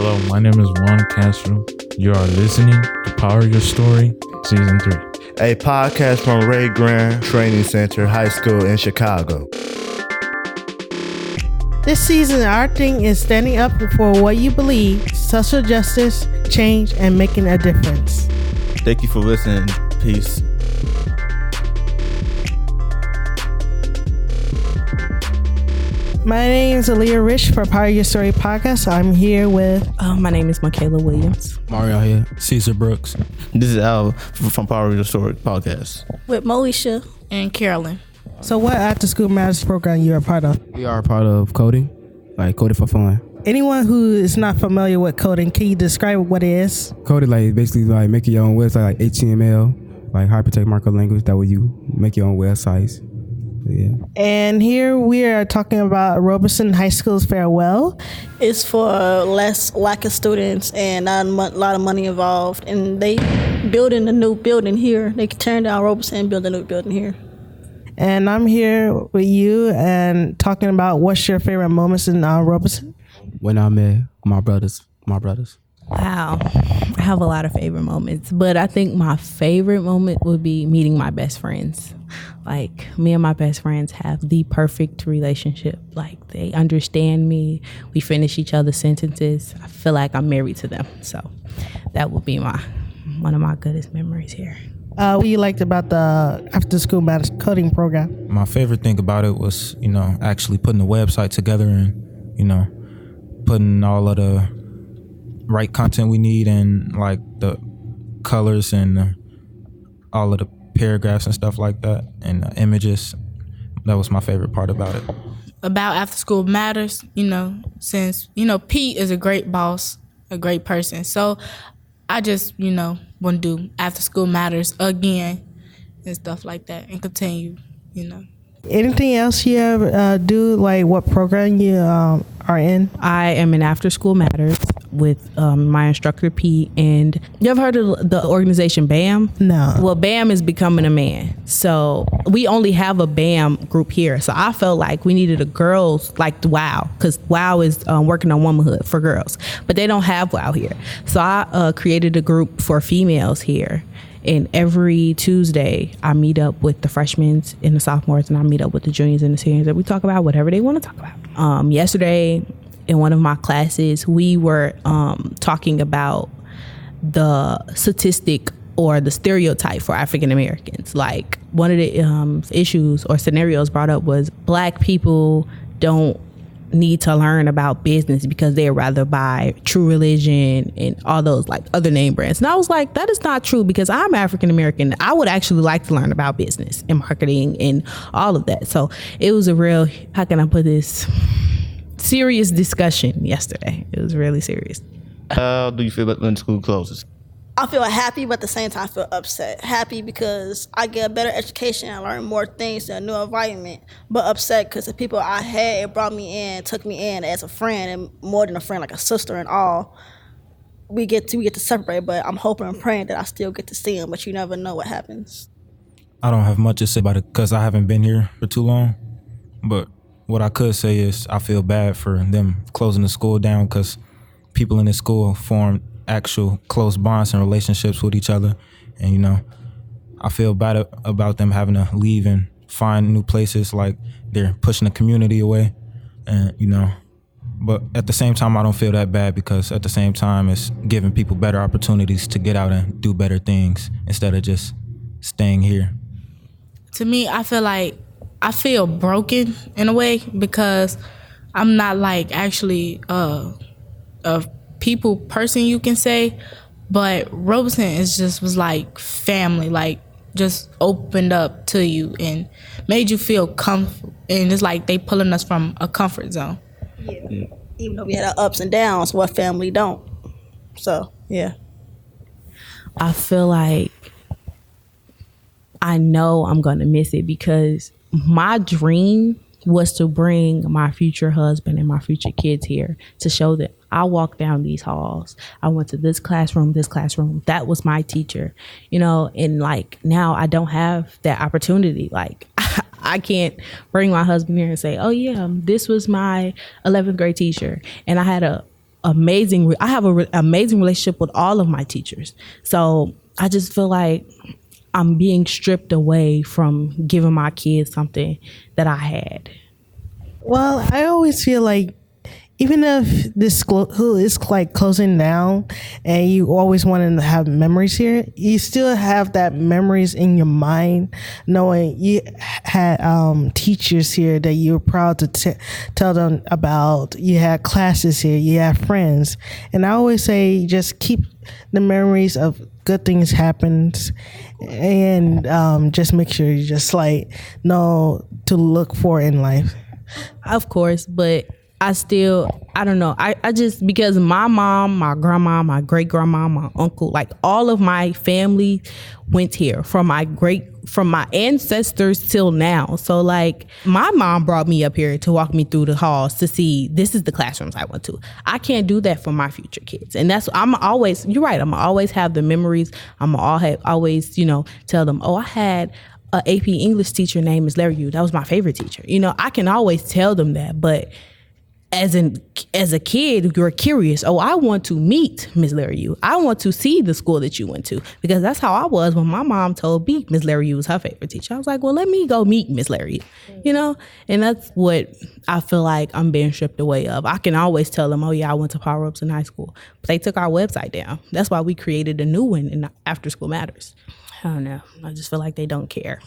Hello, my name is Juan Castro. You are listening to Power Your Story, Season 3. A podcast from Ray Grant Training Center High School in Chicago. This season, our thing is standing up for what you believe, social justice, change, and making a difference. Thank you for listening. Peace. My name is Aliyah Rich for Power Your Story podcast. I'm here with... My name is Michaela Williams. Mario here. Caesar Brooks. This is Al from Power Your Story podcast. With Moesha and Carolyn. So what After School Matters program you are part of? We are part of coding, like coding for fun. Anyone who is not familiar with coding, can you describe what it is? Coding, like basically like making your own website, like HTML, like hypertext markup language. That way you make your own websites. Yeah. And here we are talking about Robeson High School's farewell. It's for less lack of students and not a lot of money involved. And they building a new building here. They can turn down Robeson and build a new building here. And I'm here with you and talking about what's your favorite moments in Robeson? When I met my brothers. Wow. I have a lot of favorite moments, but I think my favorite moment would be meeting my best friends. Like, me and my best friends have the perfect relationship. Like, they understand me. We finish each other's sentences. I feel like I'm married to them. So that would be one of my goodest memories here. What you liked about the After School Matters coding program? My favorite thing about it was, actually putting the website together and, putting all of the right content we need and like the colors and all of the paragraphs and stuff like that and the images. That was my favorite part about it. About After School Matters, since, Pete is a great boss, a great person. So I just, want to do After School Matters again and stuff like that and continue, Anything else you ever do, like what program you are in? I am in After School Matters with my instructor, Pete. And you ever heard of the organization BAM? No. Well, BAM is becoming a man. So we only have a BAM group here. So I felt like we needed a girls, like WOW, because WOW is working on womanhood for girls. But they don't have WOW here. So I created a group for females here. And every Tuesday, I meet up with the freshmen and the sophomores, and I meet up with the juniors and the seniors, and we talk about whatever they want to talk about. Yesterday, in one of my classes, we were talking about the statistic or the stereotype for African Americans. Like, one of the issues or scenarios brought up was Black people don't need to learn about business because they'd rather buy True Religion and all those like other name brands. And I was like, that is not true, because I'm African American. I would actually like to learn about business and marketing and all of that. So it was a real, how can I put this, serious discussion yesterday. It was really serious. How do you feel about when school closes? I feel happy, but at the same time I feel upset. Happy because I get a better education and learn more things in a new environment, but upset because the people I had, it brought me in, took me in as a friend, and more than a friend, like a sister and all. We get to separate, but I'm hoping and praying that I still get to see them, but you never know what happens. I don't have much to say about it because I haven't been here for too long. But what I could say is I feel bad for them closing the school down because people in this school formed actual close bonds and relationships with each other. And, I feel bad about them having to leave and find new places, like they're pushing the community away. And, but at the same time, I don't feel that bad because at the same time, it's giving people better opportunities to get out and do better things instead of just staying here. To me, I feel broken in a way because I'm not like actually a people person, you can say, but Robeson was like family, like just opened up to you and made you feel comfortable, and it's like they pulling us from a comfort zone. Yeah. Even though we had our ups and downs, what family don't? So yeah, I feel like I know I'm gonna miss it because my dream was to bring my future husband and my future kids here to show that I walked down these halls. I went to this classroom. That was my teacher, and like now I don't have that opportunity. Like I can't bring my husband here and say, oh yeah, this was my 11th grade teacher. And I had a amazing. I have an amazing relationship with all of my teachers. So I just feel like I'm being stripped away from giving my kids something that I had. Well, I always feel like even if this school is like closing down and you always want to have memories here, you still have that memories in your mind, knowing you had teachers here that you were proud to tell them about. You had classes here, you had friends. And I always say just keep the memories of good things happens, and just make sure you just like know to look for in life. Of course, but I don't know. I just, because my mom, my grandma, my great grandma, my uncle, like all of my family went here from my ancestors till now. So like my mom brought me up here to walk me through the halls to see this is the classrooms I went to. I can't do that for my future kids. And you're right. I'm always have the memories. I'm always, tell them, oh, I had a AP English teacher named Ms. Larry Yu. That was my favorite teacher. I can always tell them that, but as a kid, you're curious. Oh, I want to meet Ms. Larry Yu. I want to see the school that you went to, because that's how I was when my mom told me Ms. Larry Yu was her favorite teacher. I was like, well, let me go meet Ms. Larry Yu, And that's what I feel like I'm being stripped away of. I can always tell them, oh yeah, I went to Paul Robeson High School, but they took our website down. That's why we created a new one in After School Matters. I don't know. I just feel like they don't care.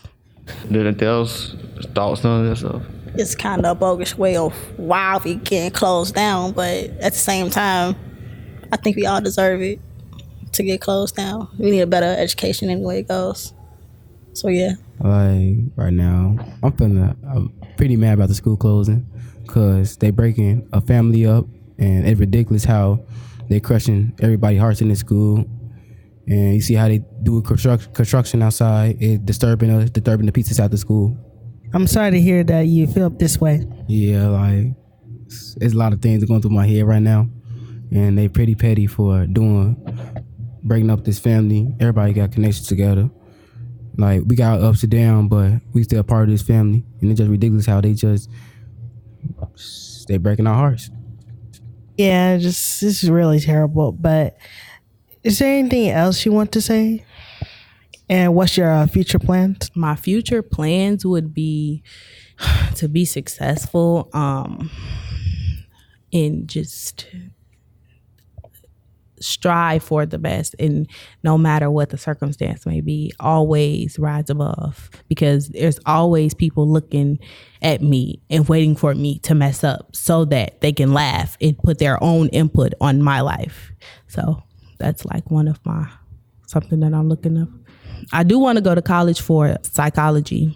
Did else thoughts on this stuff? It's kind of a bogus way of why we getting closed down, but at the same time, I think we all deserve it to get closed down. We need a better education anyway it goes. So yeah. Like right now, I'm pretty mad about the school closing, because they breaking a family up, and it's ridiculous how they crushing everybody's hearts in the school. And you see how they do construction outside. It disturbing the pieces out the school. I'm sorry to hear that you feel this way. Yeah, like it's a lot of things going through my head right now, and they pretty petty for breaking up this family. Everybody got connections together. Like we got ups and downs, but we still a part of this family, and it's just ridiculous how they breaking our hearts. Yeah, this is really terrible. But is there anything else you want to say? And what's your future plans? My future plans would be to be successful and just strive for the best, and no matter what the circumstance may be, always rise above, because there's always people looking at me and waiting for me to mess up so that they can laugh and put their own input on my life. So that's like something that I'm looking up. I do want to go to college for psychology.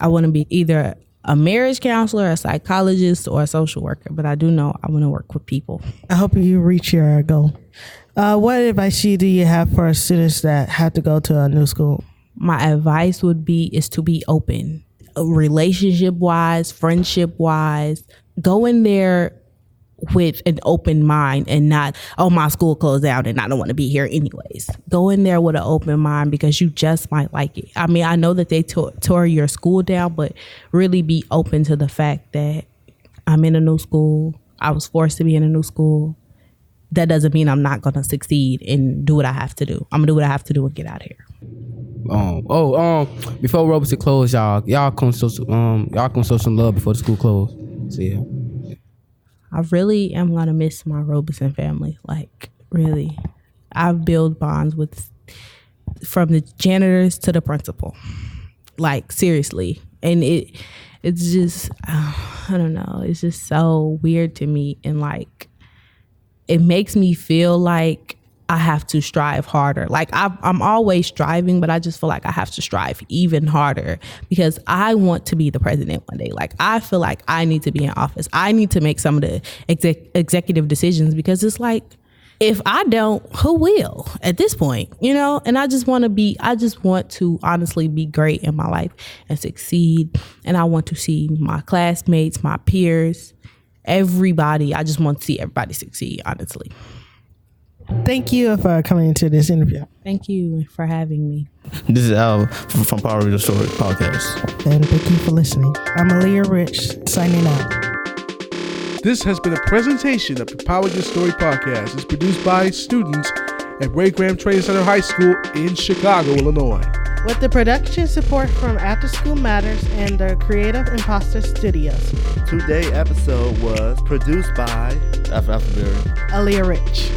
I want to be either a marriage counselor, a psychologist, or a social worker, but I do know I want to work with people. I hope you reach your goal. What advice do you have for students that have to go to a new school? My advice is to be open, relationship-wise, friendship-wise. Go in there with an open mind and not, oh, my school closed down and I don't want to be here anyways. Go in there with an open mind, because you just might like it. I mean, I know that they tore your school down, but really be open to the fact that I'm in a new school. I was forced to be in a new school. That doesn't mean I'm not going to succeed and do what I have to do. I'm going to do what I have to do and get out of here. Before Robeson close, y'all come show some love before the school closed. So yeah. I really am going to miss my Robeson family. Like, really. I've built bonds from the janitors to the principal. Like, seriously. And it's just, I don't know. It's just so weird to me. And like, it makes me feel like I have to strive harder. Like I'm always striving, but I just feel like I have to strive even harder, because I want to be the president one day. Like I feel like I need to be in office. I need to make some of the executive decisions, because it's like, if I don't, who will at this point, And I just want to honestly be great in my life and succeed. And I want to see my classmates, my peers, everybody. I just want to see everybody succeed, honestly. Thank you for coming into this interview. Thank you for having me. This is Al from Paul Robeson Podcast. And thank you for listening. I'm Aliyah Rich, signing out. This has been a presentation of the Power Your Story podcast. It's produced by students at Ray Graham Training Center High School in Chicago, Illinois. With the production support from After School Matters and the Creative Impostor Studios. Today's episode was produced by Aliyah Rich.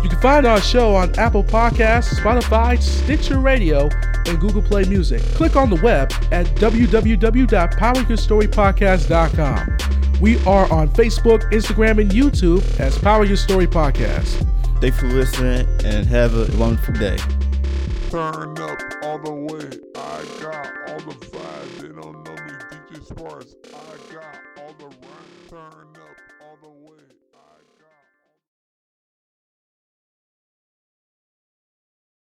You can find our show on Apple Podcasts, Spotify, Stitcher Radio, and Google Play Music. Click on the web at www.poweryourstorypodcast.com. We are on Facebook, Instagram, and YouTube as Power Your Story Podcast. Thanks for listening and have a wonderful day. Turn up all the way. I got all the vibes. They don't know me, DJ Sparks. I got all the rhymes. Turn up all the way.